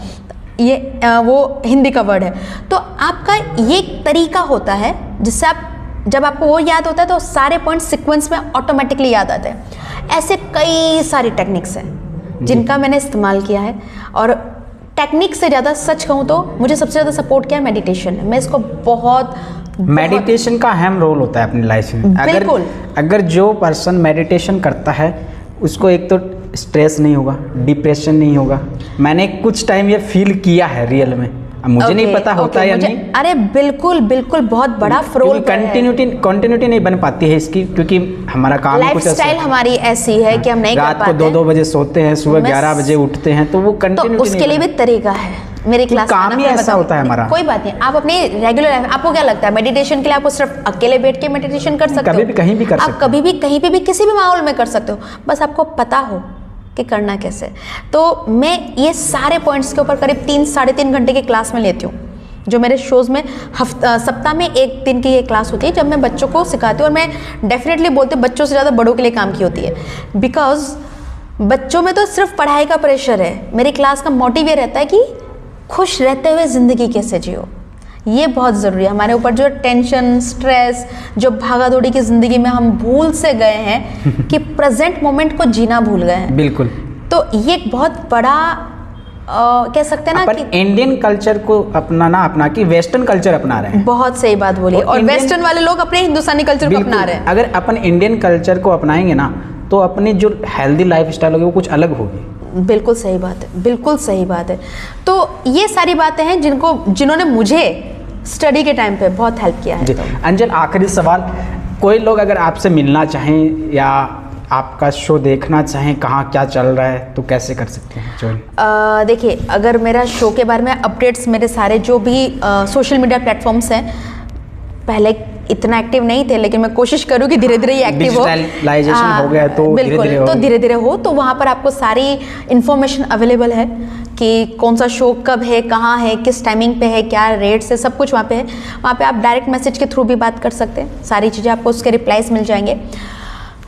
ये वो हिंदी का वर्ड है। तो आपका ये एक तरीका होता है जिससे आप, जब आपको वो याद होता है तो सारे पॉइंट सीक्वेंस में ऑटोमेटिकली याद आते हैं। ऐसे कई सारी टेक्निक्स हैं जिनका मैंने इस्तेमाल किया है, और टेक्निक से ज़्यादा सच कहूँ तो मुझे सबसे ज़्यादा सपोर्ट किया मेडिटेशन। मैं इसको बहुत मेडिटेशन का अहम रोल होता है अपनी लाइफ में। अगर जो पर्सन मेडिटेशन करता है उसको एक तो स्ट्रेस नहीं होगा, डिप्रेशन नहीं होगा। मैंने कुछ टाइम ये फील किया है रियल में, मुझे नहीं पता होता या नहीं। अरे बिल्कुल बिल्कुल, बहुत बड़ा फ्रोल कंटिन्यूटी नहीं बन पाती है इसकी, क्योंकि हमारा काम लाइफस्टाइल हमारी ऐसी है कि हम नहीं कर पाते। रात को 2-2 बजे सोते हैं, सुबह 11 बजे उठते हैं, तो वो कंटिन्यूटी, तो उसके लिए भी तरीका है। मेरी क्लास में काम आना, ही मैं ऐसा बताऊंगी। होता है हमारा। कोई बात नहीं, आप अपनी रेगुलर लाइफ, आपको क्या लगता है मेडिटेशन के लिए आपको सिर्फ अकेले बैठ के मेडिटेशन कर सकते हो? कभी भी कहीं भी कर आप सकते हो। कभी भी कहीं पे भी किसी भी माहौल में कर सकते हो, बस आपको पता हो कि करना कैसे। तो मैं ये सारे पॉइंट्स के ऊपर करीब 3-3.5 घंटे की क्लास में लेती हूँ, जो मेरे शोज़ में सप्ताह में 1 दिन की ये क्लास होती है, जब मैं बच्चों को सिखाती हूँ। और मैं डेफिनेटली बोलती हूँ बच्चों से ज़्यादा बड़ों के लिए काम की होती है, बिकॉज बच्चों में तो सिर्फ पढ़ाई का प्रेशर है। मेरी क्लास का मोटिव ये रहता है कि खुश रहते हुए ज़िंदगी कैसे जियो, ये बहुत ज़रूरी है। हमारे ऊपर जो टेंशन, स्ट्रेस, जो भागा दौड़ी की ज़िंदगी में हम भूल से गए हैं कि प्रेजेंट मोमेंट को जीना भूल गए हैं। बिल्कुल। तो ये एक बहुत बड़ा कह सकते हैं ना अपन कि इंडियन कल्चर को अपना कि वेस्टर्न कल्चर अपना रहे हैं। बहुत सही बात बोली। और इंडियन- वेस्टर्न वाले लोग अपने हिंदुस्तानी कल्चर को बिल्कुल। अपना रहे हैं। अगर अपन इंडियन कल्चर को अपनाएंगे ना, तो अपनी जो हेल्दी लाइफ स्टाइल होगी वो कुछ अलग होगी। बिल्कुल सही बात है, बिल्कुल सही बात है। तो ये सारी बातें हैं जिन्होंने मुझे स्टडी के टाइम पे बहुत हेल्प किया है। जी तो अंजल, आखिरी सवाल, कोई लोग अगर आपसे मिलना चाहें या आपका शो देखना चाहें, कहाँ क्या चल रहा है, तो कैसे कर सकते हैं ज्वाइन? देखिए, अगर मेरा शो के बारे में अपडेट्स, मेरे सारे जो भी सोशल मीडिया प्लेटफॉर्म्स हैं, पहले इतना एक्टिव नहीं थे, लेकिन मैं कोशिश करूँ कि धीरे धीरे ये एक्टिव हो। डिजिटलाइजेशन हो गया है, तो बिल्कुल, धीरे-धीरे हो। तो धीरे धीरे हो, तो वहाँ पर आपको सारी इन्फॉर्मेशन अवेलेबल है कि कौन सा शो कब है, कहाँ है, किस टाइमिंग पे है, क्या रेट्स है, सब कुछ वहाँ पे है। वहाँ पे आप डायरेक्ट मैसेज के थ्रू भी बात कर सकते हैं, सारी चीज़ें आपको उसके रिप्लाईज मिल जाएंगे।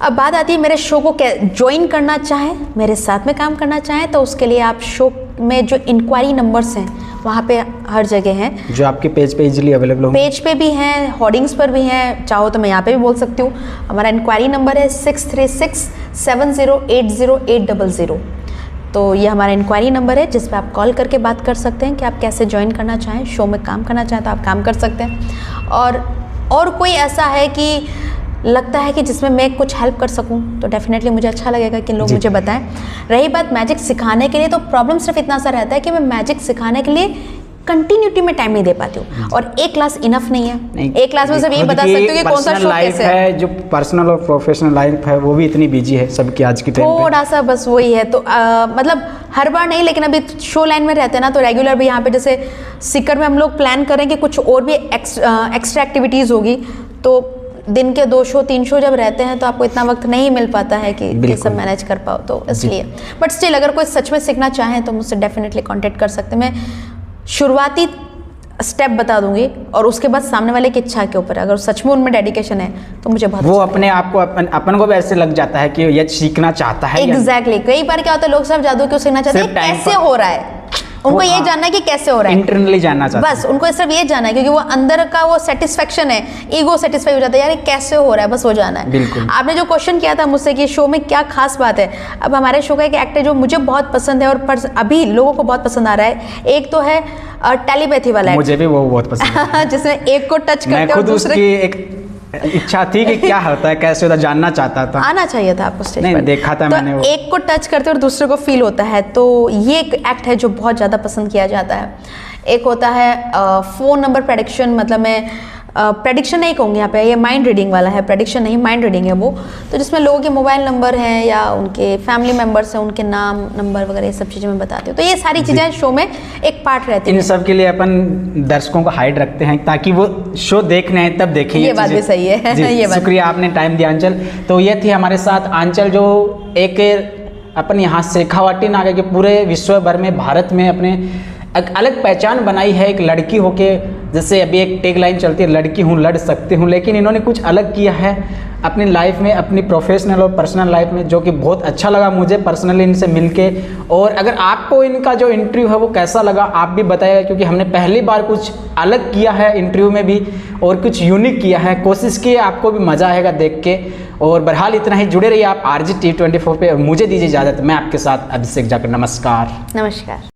अब बात आती है मेरे शो को ज्वाइन करना चाहें, मेरे साथ में काम करना चाहें, तो उसके लिए आप शो में जो इंक्वायरी नंबर्स हैं वहाँ पे हर जगह हैं, जो आपके पेज पे इजीली अवेलेबल होंगे। पेज पे भी हैं, होर्डिंग्स पर भी हैं, चाहो तो मैं यहाँ पे भी बोल सकती हूँ। हमारा इंक्वायरी नंबर है 6367080800। तो ये हमारा इंक्वायरी नंबर है, जिस पे आप कॉल करके बात कर सकते हैं कि आप कैसे ज्वाइन करना चाहें, शो में काम करना चाहें तो आप काम कर सकते हैं। और कोई ऐसा है कि लगता है कि जिसमें मैं कुछ हेल्प कर सकूं, तो डेफिनेटली मुझे अच्छा लगेगा कि लोग मुझे बताएं। रही बात मैजिक सिखाने के लिए, तो प्रॉब्लम सिर्फ इतना सा रहता है कि मैं मैजिक सिखाने के लिए कंटिन्यूटी में टाइम नहीं दे पाती हूँ, और एक क्लास इनफ नहीं है। एक क्लास में सिर्फ ये बता सकती हूँ कि कौन सा शो कैसे है। जो पर्सनल और प्रोफेशनल लाइफ है वो भी इतनी बिजी है सबकी आज की टाइम पे। थोड़ा सा बस वही है, तो मतलब हर बार नहीं, लेकिन अभी शो लाइन में रहते हैं ना, तो रेगुलर भी यहाँ पे जैसे सीकर में हम लोग प्लान करेंगे कुछ और भी एक्स्ट्रा एक्टिविटीज़ होगी, तो दिन के 2 शो 3 शो जब रहते हैं तो आपको इतना वक्त नहीं मिल पाता है कि ये सब मैनेज कर पाओ, तो इसलिए। बट स्टिल अगर कोई सच में सीखना चाहें तो मुझसे डेफिनेटली कांटेक्ट कर सकते हैं। मैं शुरुआती स्टेप बता दूंगी, और उसके बाद सामने वाले की इच्छा के ऊपर, अगर सच में उनमें डेडिकेशन है तो मुझे बहुत वो अपने आप को अपन को भी ऐसे लग जाता है कि ये सीखना चाहता है। एग्जैक्टली। कई बार क्या होता है, लोग सब जादू क्यों सीखना चाहते हैं, कैसे हो रहा है, उनको ये जानना है कि कैसे हो रहा है, इंटरनली जानना चाहते हैं। बस उनको सिर्फ ये जानना है, क्योंकि वो अंदर का वो सेटिस्फेक्शन है, ईगो सेटिस्फाई हो जाता है, यार ये कैसे हो रहा है, बस वो जानना है। बिल्कुल। आपने जो क्वेश्चन किया था मुझसे कि शो में क्या खास बात है, अब हमारे शो का एक एक्टर जो मुझे बहुत पसंद है और अभी लोगों को बहुत पसंद आ रहा है, एक तो है टेलीपैथी वाला मुझे भी वो बहुत पसंद है। जिसमें एक को टच मैं करते और खुद दूसरे उसकी एक इच्छा थी कि क्या होता है, कैसे होता है, जानना चाहता था। आना चाहिए था आपको स्टेज नहीं, पर। देखा था तो मैंने वो। एक को टच करते और दूसरे को फील होता है, तो ये एक एक्ट है जो बहुत ज़्यादा पसंद किया जाता है। एक होता है फ़ोन नंबर प्रेडिक्शन, मतलब मैं प्रेडिक्शन नहीं कहूँगी यहाँ पे, ये माइंड रीडिंग वाला है, प्रेडिक्शन नहीं माइंड रीडिंग है वो। तो जिसमें लोगों के मोबाइल नंबर हैं या उनके फैमिली मेम्बर्स हैं, उनके नाम नंबर वगैरह ये सब चीज़ें मैं बताती हूँ। तो ये सारी चीज़ें शो में एक पार्ट रहती है। इन सब के लिए अपन दर्शकों को हाइड रखते हैं ताकि वो शो देखने आए तब देखें। ये बात भी सही है। ये बात शुक्रिया, आपने टाइम दिया आंचल। तो ये थी हमारे साथ आंचल, जो एक अपन यहाँ शेखावाटी नागा के पूरे विश्व भर में, भारत में अपने एक अलग पहचान बनाई है, एक लड़की होके। जैसे अभी एक टैग लाइन चलती है, लड़की हूँ लड़ सकती हूँ, लेकिन इन्होंने कुछ अलग किया है अपनी लाइफ में, अपनी प्रोफेशनल और पर्सनल लाइफ में, जो कि बहुत अच्छा लगा मुझे पर्सनली इनसे मिलके। और अगर आपको इनका जो इंटरव्यू है वो कैसा लगा आप भी बताइएगा, क्योंकि हमने पहली बार कुछ अलग किया है इंटरव्यू में भी और कुछ यूनिक किया है, कोशिश की है, आपको भी मज़ा आएगा देख के। और बहरहाल इतना ही, जुड़े रहिए आप RJTV24 पे। और मुझे दीजिए इजाज़त, मैं आपके साथ अभिषेक जाकर। नमस्कार। नमस्कार।